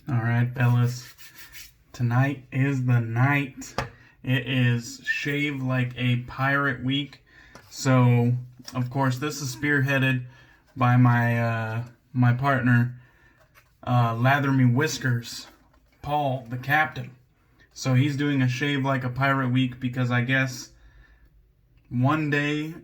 Alright, fellas. Tonight is the night. It is Shave Like a Pirate Week. So, of course, this is spearheaded by my partner, Lather Me Whiskers, Paul, the captain. So he's doing a Shave Like a Pirate Week because I guess someday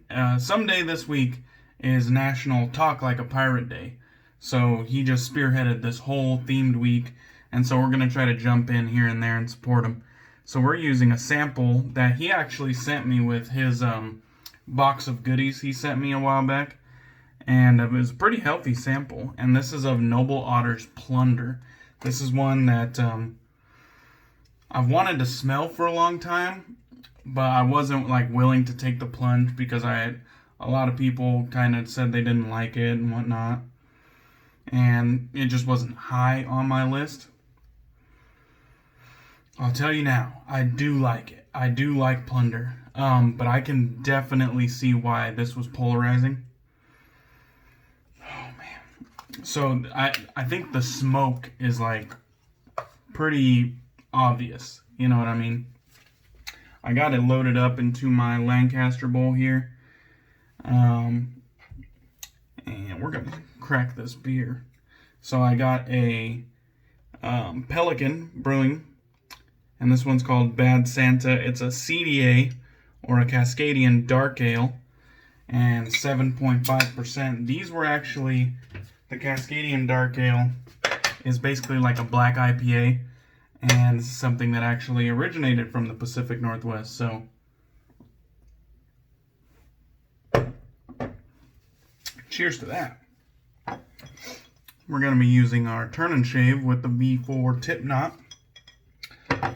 this week is National Talk Like a Pirate Day. So he just spearheaded this whole themed week, and so we're going to try to jump in here and there and support him. So we're using a sample that he actually sent me with his box of goodies he sent me a while back, and it was a pretty healthy sample, and this is of Noble Otter's Plunder. This is one that I've wanted to smell for a long time, but I wasn't willing to take the plunge because a lot of people kind of said they didn't like it and whatnot. And it just wasn't high on my list. I'll tell you now, I do like it. I do like Plunder. But I can definitely see why this was polarizing. Oh, man. So, I think the smoke is, pretty obvious. You know what I mean? I got it loaded up into my Lancaster bowl here. And we're going to crack this beer. So I got a Pelican Brewing, and this one's called Bad Santa. It's a CDA, or a Cascadian Dark Ale, and 7.5%. These were actually, the Cascadian Dark Ale is basically like a black IPA, and something that actually originated from the Pacific Northwest, so cheers to that. We're going to be using our Turn and Shave with the V4 tip knot.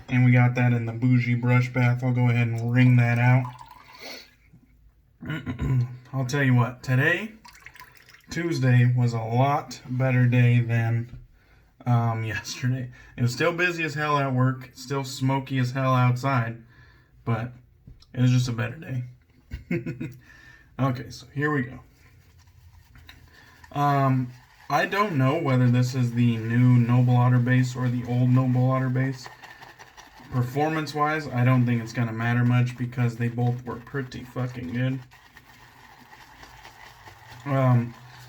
And we got that in the bougie brush bath. I'll go ahead and wring that out. I'll tell you what, today, Tuesday, was a lot better day than yesterday. It was still busy as hell at work, still smoky as hell outside, but it was just a better day. Okay, so here we go. I don't know whether this is the new Noble Otter base or the old Noble Otter base. Performance-wise, I don't think it's going to matter much because they both were pretty fucking good.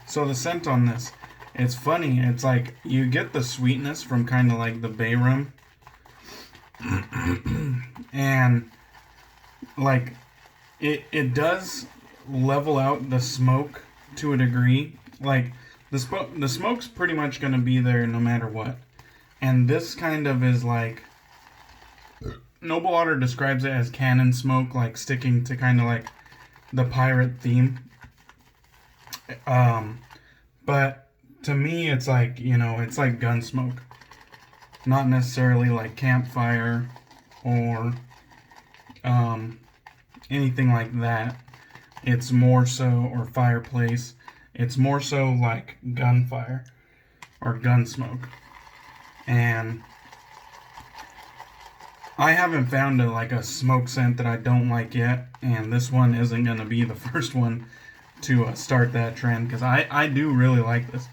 So the scent on this, it's funny. It's like you get the sweetness from kind of like the bay rum. And like it does level out the smoke to a degree. Like the smoke's pretty much going to be there no matter what. And this kind of is like, Noble Otter describes it as cannon smoke, like sticking to kind of like the pirate theme. But to me, it's like, it's like gun smoke. Not necessarily like campfire or anything like that. It's more so, or fireplace. It's more so like gunfire or gun smoke. And I haven't found a smoke scent that I don't like yet, and this one isn't going to be the first one to start that trend, because I do really like this.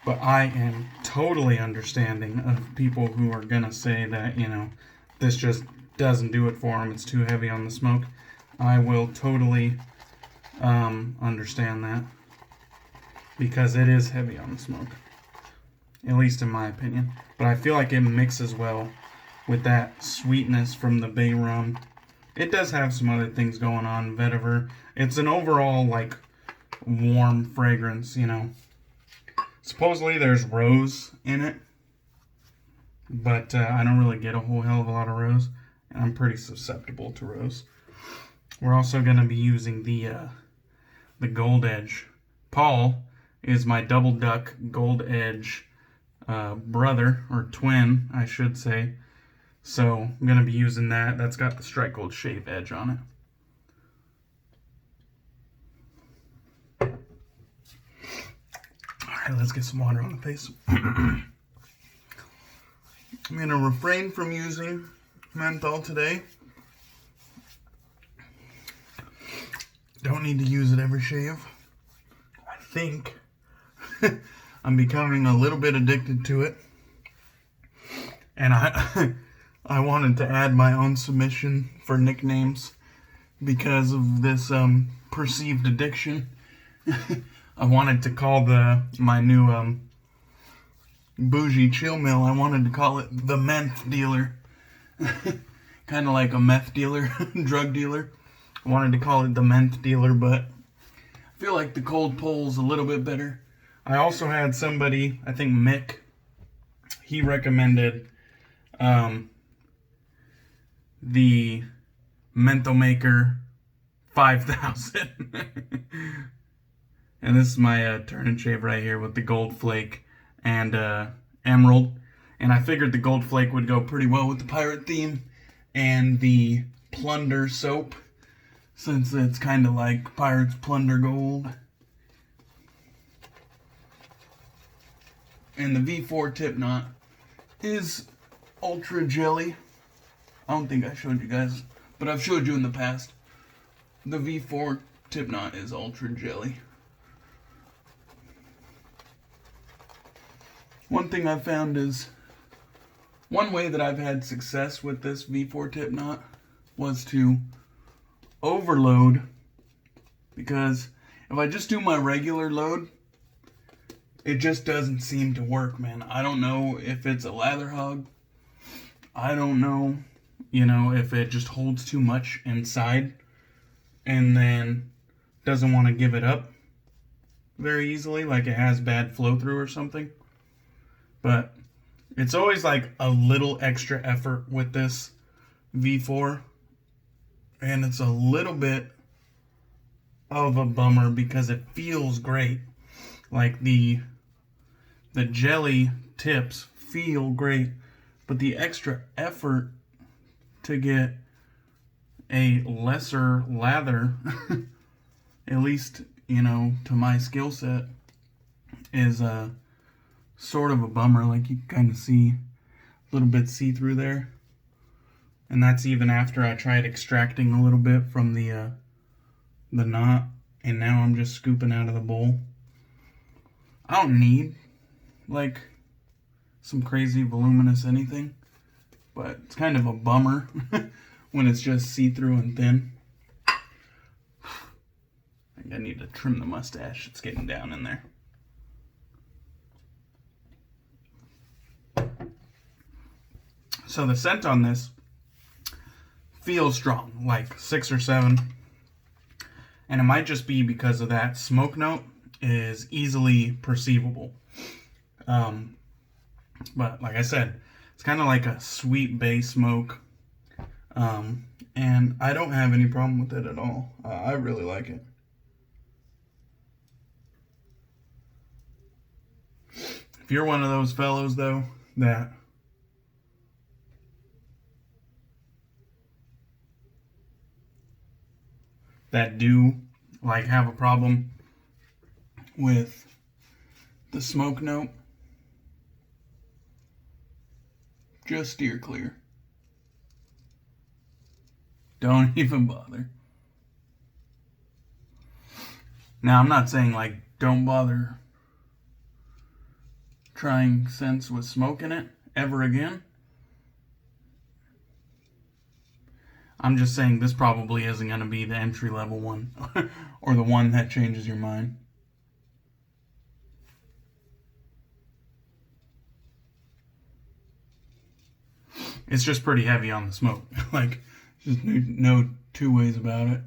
But I am totally understanding of people who are going to say that, this just doesn't do it for them, it's too heavy on the smoke. I will totally understand that, because it is heavy on the smoke, at least in my opinion. But I feel like it mixes well with that sweetness from the bay rum. It does have some other things going on, vetiver. It's an overall, warm fragrance, Supposedly there's rose in it, but I don't really get a whole hell of a lot of rose, and I'm pretty susceptible to rose. We're also going to be using the Goldedge. Paul is my double duck Goldedge brother, or twin, I should say. So I'm going to be using that. That's got the Strike Gold Shave edge on it. Alright, let's get some water on the face. I'm going to refrain from using menthol today. Don't need to use it every shave. I think I'm becoming a little bit addicted to it. And I I wanted to add my own submission for nicknames because of this perceived addiction. I wanted to call my new bougie chill mill, I wanted to call it the meth dealer. Kind of like a meth dealer, drug dealer. I wanted to call it the meth dealer, but I feel like the cold pull's a little bit better. I also had somebody, I think Mick, he recommended the Menthol Maker 5000. And this is my turn and shave right here with the gold flake and emerald. And I figured the gold flake would go pretty well with the pirate theme and the plunder soap, since it's kind of like Pirates Plunder Gold. And the V4 tip knot is ultra jelly. I don't think I showed you guys, but I've showed you in the past. The V4 tip knot is ultra jelly. One thing I've found is, one way that I've had success with this V4 tip knot was to overload, because if I just do my regular load, it just doesn't seem to work, man. I don't know if it's a lather hog. I don't know, if it just holds too much inside and then doesn't want to give it up very easily, like it has bad flow through or something. But it's always like a little extra effort with this V4, and it's a little bit of a bummer because it feels great. Like the jelly tips feel great, but the extra effort to get a lesser lather, at least, to my skill set, is sort of a bummer. Like, you can kind of see a little bit see-through there. And that's even after I tried extracting a little bit from the knot, and now I'm just scooping out of the bowl. I don't need, like, some crazy voluminous anything, but it's kind of a bummer when it's just see-through and thin. I think I need to trim the mustache. It's getting down in there. So the scent on this feels strong, like 6 or 7. And it might just be because of that smoke note is easily perceivable. But like I said, it's kind of like a sweet bay smoke. And I don't have any problem with it at all. I really like it. If you're one of those fellows, though, that do like have a problem with the smoke note, just steer clear. Don't even bother. Now, I'm not saying, like, don't bother trying scents with smoke in it ever again. I'm just saying this probably isn't going to be the entry-level one or the one that changes your mind. It's just pretty heavy on the smoke. Like, just no two ways about it.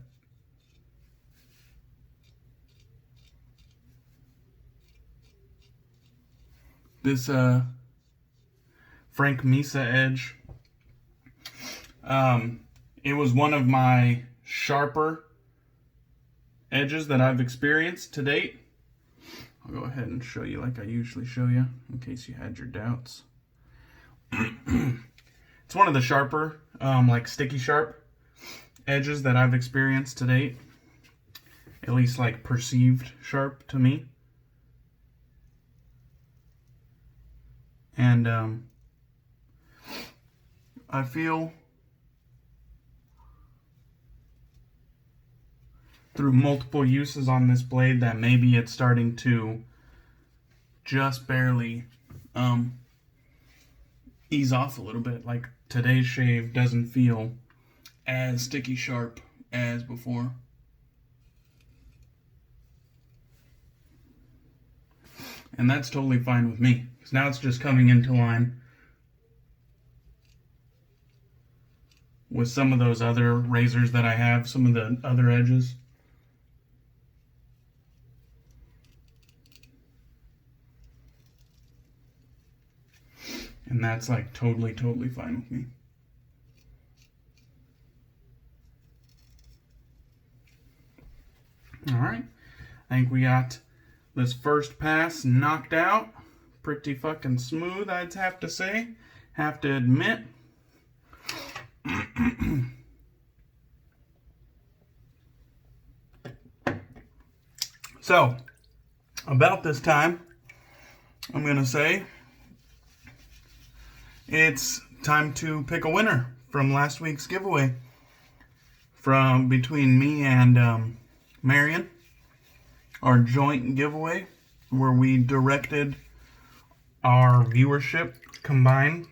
This Frank Mesa edge, it was one of my sharper edges that I've experienced to date. I'll go ahead and show you like I usually show you, in case you had your doubts. It's one of the sharper, like sticky sharp edges that I've experienced to date. At least like perceived sharp to me. And I feel through multiple uses on this blade that maybe it's starting to just barely ease off a little bit. Like today's shave doesn't feel as sticky sharp as before. And that's totally fine with me, because now it's just coming into line with some of those other razors that I have, some of the other edges. And that's like totally fine with me. Alright, I think we got this first pass knocked out. Pretty fucking smooth, I'd have to say. Have to admit. So, about this time, I'm going to say it's time to pick a winner from last week's giveaway. From between me and Marion. Our joint giveaway, where we directed our viewership combined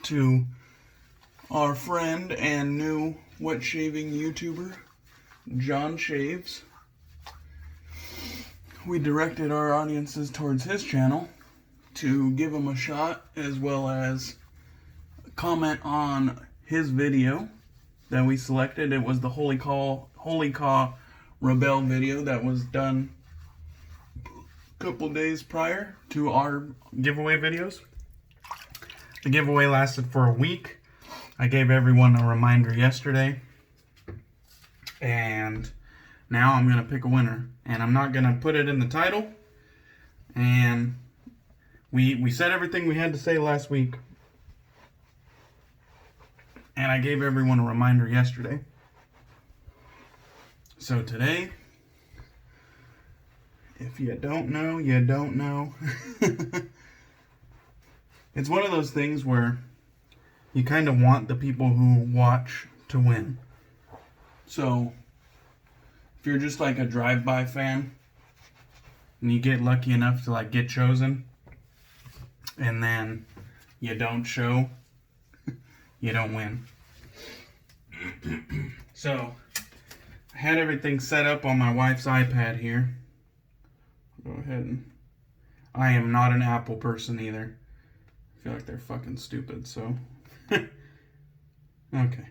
to our friend and new wet shaving YouTuber, John Shaves. We directed our audiences towards his channel to give him a shot, as well as comment on his video that we selected. It was the Holy Caw Rebel video that was done a couple days prior to our giveaway videos. The giveaway lasted for a week. I gave everyone a reminder yesterday, and now I'm going to pick a winner, and I'm not going to put it in the title. And we said everything we had to say last week, and I gave everyone a reminder yesterday. So today, if you don't know, you don't know. It's one of those things where you kind of want the people who watch to win. So, if you're just like a drive-by fan, and you get lucky enough to like get chosen, and then you don't show, you don't win. So, I had everything set up on my wife's iPad here. Go ahead and... I am not an Apple person either. I feel like they're fucking stupid, so... Okay.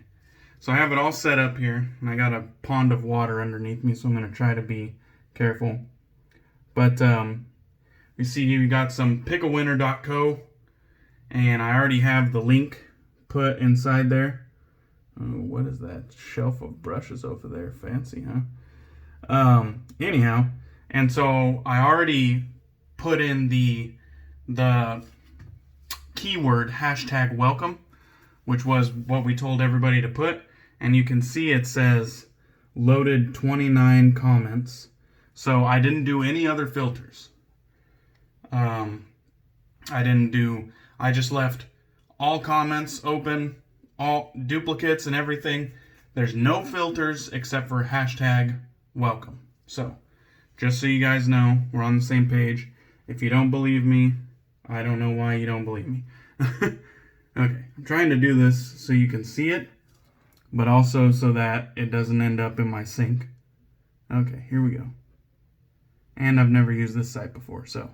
So I have it all set up here, and I got a pond of water underneath me, so I'm going to try to be careful. But, you see you got some pickawinner.co, and I already have the link put inside there. Oh, what is that shelf of brushes over there? Fancy, huh? Anyhow, and so I already put in the keyword #welcome, which was what we told everybody to put, and you can see it says loaded 29 comments. So I didn't do any other filters. I just left all comments open, all duplicates and everything. There's no filters except for #welcome. So, just so you guys know, we're on the same page. If you don't believe me, I don't know why you don't believe me. Okay, I'm trying to do this so you can see it, but also so that it doesn't end up in my sink. Okay, here we go. And I've never used this site before, so.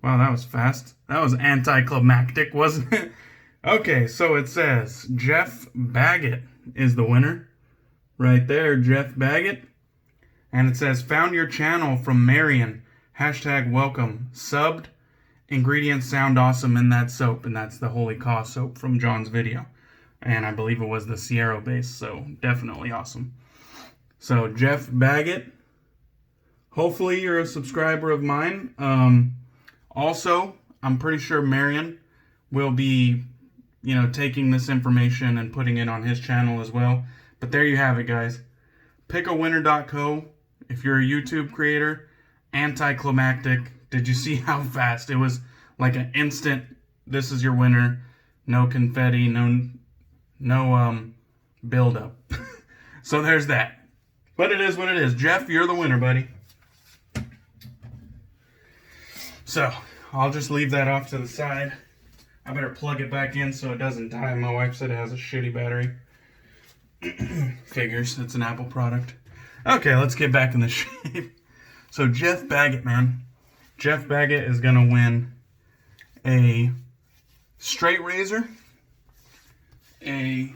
Wow, that was fast. That was anticlimactic, wasn't it? Okay, so it says Jeff Baggett is the winner. Right there, Jeff Baggett. And it says, found your channel from Marion. #welcome. Subbed. Ingredients sound awesome in that soap. And that's the Holy Caw soap from John's video. And I believe it was the Sierra base, so definitely awesome. So, Jeff Baggett. Hopefully you're a subscriber of mine. Also, I'm pretty sure Marion will be, taking this information and putting it on his channel as well. But there you have it, guys. Pickawinner.co. If you're a YouTube creator, anticlimactic. Did you see how fast? It was like an instant, this is your winner. No confetti, no build up. So there's that. But it is what it is. Jeff, you're the winner, buddy. So, I'll just leave that off to the side. I better plug it back in so it doesn't die. My wife said it has a shitty battery. Figures, it's an Apple product. Okay, let's get back in the shave. So Jeff Baggett, man. Jeff Baggett is going to win a straight razor, a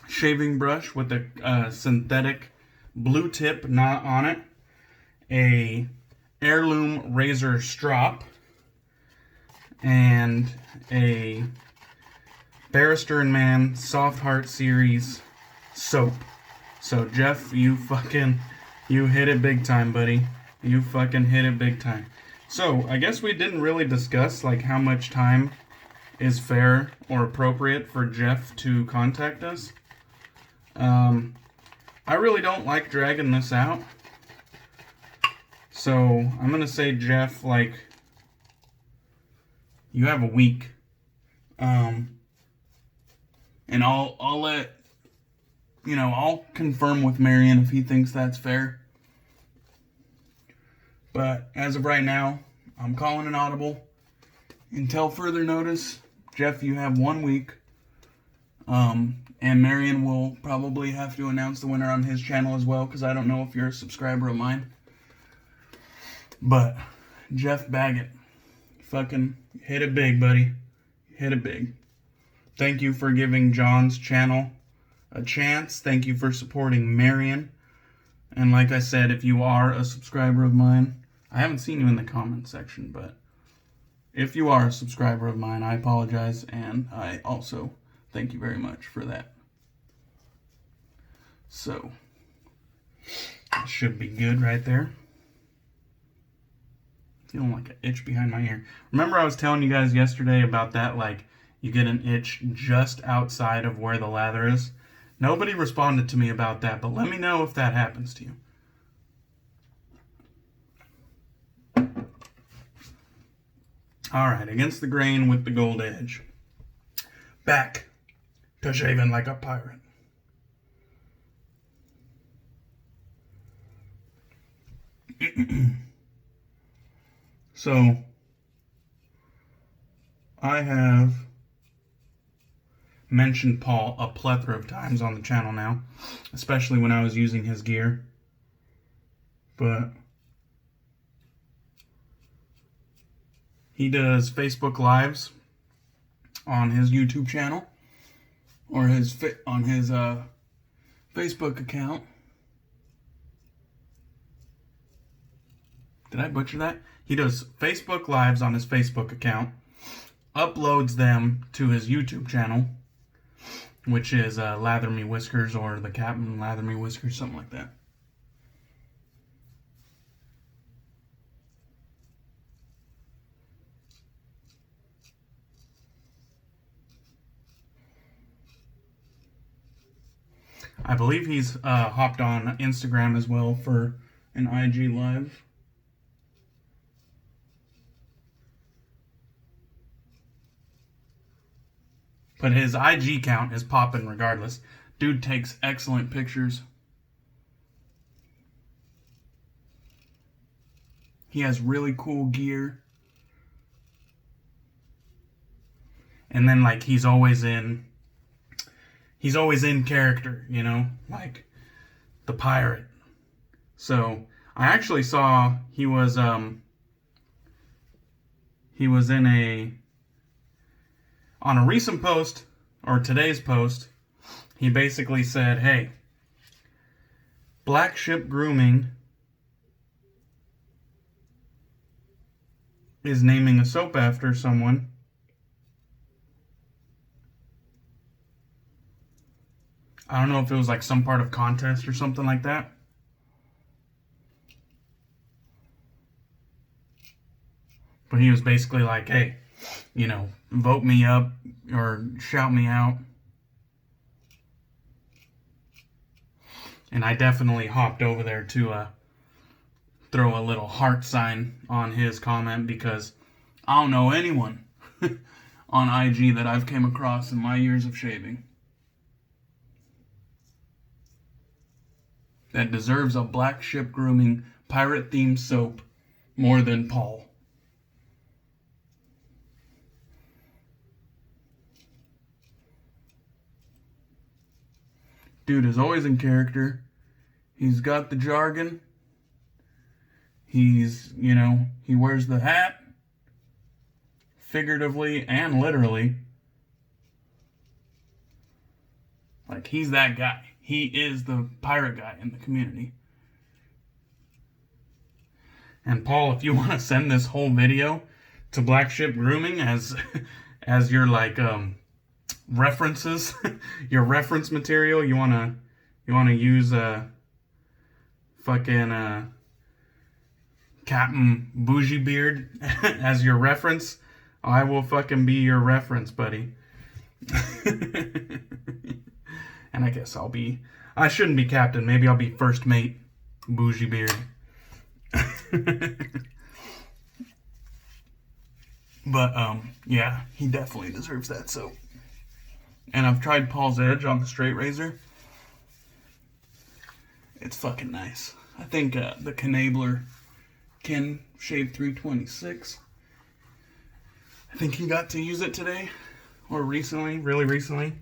shaving brush with a synthetic blue tip knot on it, a Heirloom razor strop, and a Barrister and Man Soft Heart Series soap. So Jeff, you hit it big time, buddy. You fucking hit it big time. So I guess we didn't really discuss like how much time is fair or appropriate for Jeff to contact us. I really don't like dragging this out. So I'm gonna say, Jeff, like, you have a week. And I'll let, I'll confirm with Marion if he thinks that's fair. But as of right now, I'm calling an audible. Until further notice, Jeff, you have 1 week. And Marion will probably have to announce the winner on his channel as well, because I don't know if you're a subscriber of mine. But Jeff Baggett, fucking hit it big, buddy. Hit it big. Thank you for giving John's channel a chance. Thank you for supporting Marion. And like I said, if you are a subscriber of mine, I haven't seen you in the comment section, but if you are a subscriber of mine, I apologize, and I also thank you very much for that. So, that should be good right there. Feeling like an itch behind my ear. Remember I was telling you guys yesterday about that, like, you get an itch just outside of where the lather is? Nobody responded to me about that, but let me know if that happens to you. Alright, against the grain with the Goldedge. Back to shaving like a pirate. So, I have mentioned Paul a plethora of times on the channel now, especially when I was using his gear. But he does Facebook Lives on his YouTube channel, or on his Facebook account. Did I butcher that? He does Facebook Lives on his Facebook account, uploads them to his YouTube channel, which is Lather Me Whiskers, or the Captain Lather Me Whiskers, something like that. I believe he's hopped on Instagram as well for an IG Live. But his IG count is popping regardless. Dude takes excellent pictures. He has really cool gear. And then, like, he's always in character, like the pirate. So I actually saw he was on a recent post, or today's post, he basically said, hey, Black Ship Grooming is naming a soap after someone. I don't know if it was like some part of contest or something like that. But he was basically like, hey, vote me up or shout me out. And I definitely hopped over there to throw a little heart sign on his comment, because I don't know anyone on IG that I've came across in my years of shaving that deserves a Black Ship Grooming pirate themed soap more than Paul. Dude is always in character. He's got the jargon. He's, you know, he wears the hat, figuratively and literally. Like, he's that guy. He is the pirate guy in the community. And Paul, if you want to send this whole video to Black Ship Grooming as your like references, your reference material, you wanna use fucking Captain Bougie Beard as your reference, I will fucking be your reference, buddy. And I guess I shouldn't be captain. Maybe I'll be first mate Bougie Beard. But, yeah, he definitely deserves that soap. And I've tried Paul's Edge on the straight razor. It's fucking nice. I think, the Knabler Ken Shave 326. I think he got to use it today. Or recently, really recently.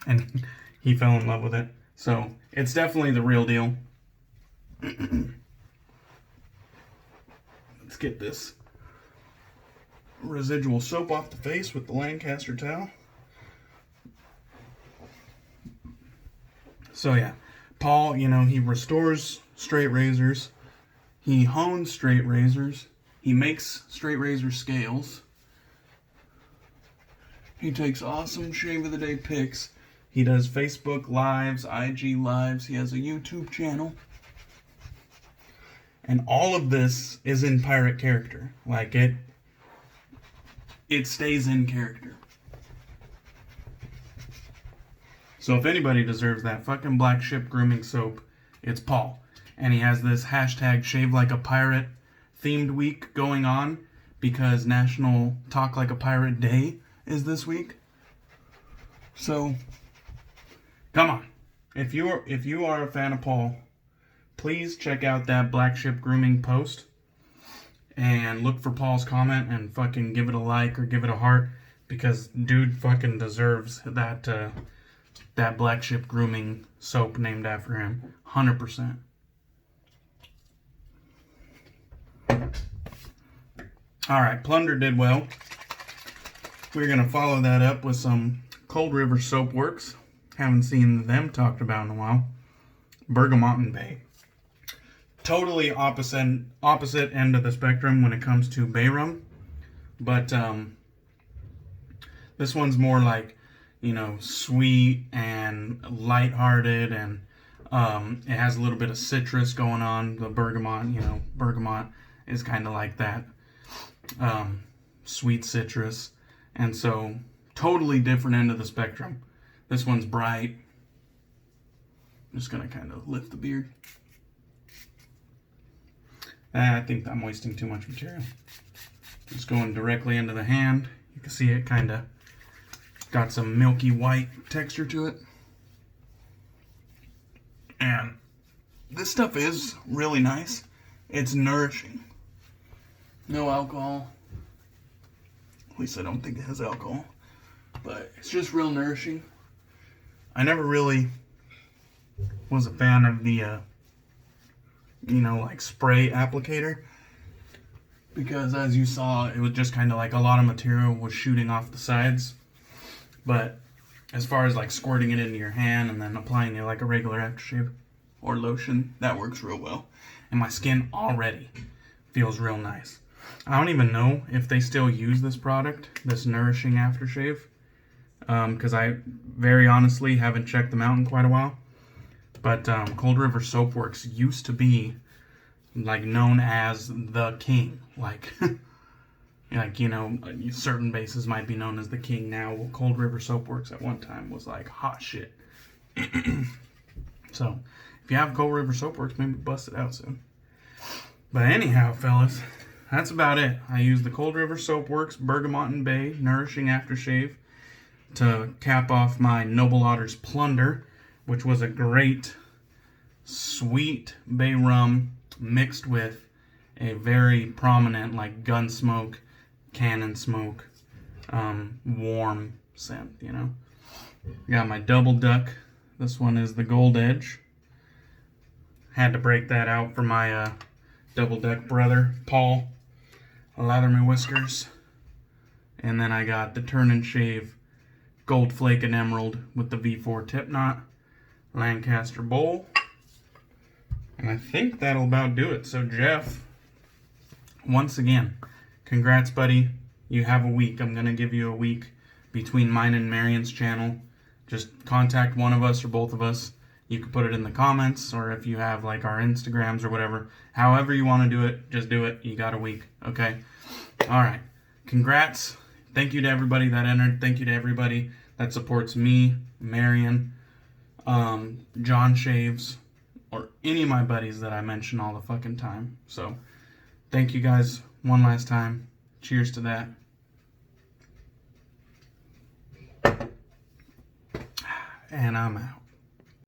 And he fell in love with it. So, it's definitely the real deal. Let's get this residual soap off the face with the Lancaster towel. So yeah, Paul, you know, he restores straight razors. He hones straight razors. He makes straight razor scales. He takes awesome shave of the day pics. He does Facebook Lives, IG Lives. He has a YouTube channel. And all of this is in pirate character. Like, it stays in character. So if anybody deserves that fucking Black Ship Grooming soap, it's Paul. And he has this hashtag Shave Like a Pirate themed week going on because National Talk Like a Pirate Day is this week. So, come on. If you are a fan of Paul, please check out that Black Ship Grooming post and look for Paul's comment and fucking give it a like or give it a heart because dude fucking deserves that that Black Ship Grooming soap named after him. 100%. Alright, Plunder did well. We're going to follow that up with some Cold River Soap Works. Haven't seen them talked about in a while. Bergamot and Bay. Totally opposite end of the spectrum when it comes to bay rum. But this one's more like, you know, sweet and lighthearted, and it has a little bit of citrus going on. The bergamot, you know, bergamot is kind of like that. Sweet citrus. And so, totally different end of the spectrum. This one's bright. I'm just going to kind of lift the beard. I think I'm wasting too much material. Just going directly into the hand. You can see it kind of got some milky white texture to it. And this stuff is really nice. It's nourishing. No alcohol. At least I don't think it has alcohol. But it's just real nourishing. I never really was a fan of the you know, like spray applicator, because as you saw, it was just kind of like a lot of material was shooting off the sides. But as far as like squirting it into your hand and then applying it like a regular aftershave or lotion, that works real well. And my skin already feels real nice. I don't even know if they still use this product, this Nourishing aftershave, because I very honestly haven't checked them out in quite a while. But Cold River Soap Works used to be like known as the king. Like, like, you know, certain bases might be known as the king now. Well, Cold River Soap Works at one time was like hot shit. So, if you have Cold River Soap Works, maybe bust it out soon. But anyhow, fellas, that's about it. I used the Cold River Soap Works Bergamot and Bay Nourishing Aftershave to cap off my Noble Otter's Plunder, which was a great, sweet bay rum mixed with a very prominent, like, gun smoke, cannon smoke, warm scent, you know. I got my double duck. This one is the Goldedge. Had to break that out for my double duck brother, Paul. Lather Me Whiskers. And then I got the Turn and Shave Gold Flake and Emerald with the V4 tip knot. Lancaster bowl. And I think that'll about do it. So Jeff, once again, congrats, buddy. You have a week. I'm going to give you a week between mine and Marion's channel. Just contact one of us or both of us. You can put it in the comments, or if you have like our Instagrams or whatever. However you want to do it, just do it. You got a week, okay? All right. Congrats. Thank you to everybody that entered. Thank you to everybody that supports me, Marion, John Shaves, or any of my buddies that I mention all the fucking time. So, thank you guys one last time. Cheers to that. And I'm out.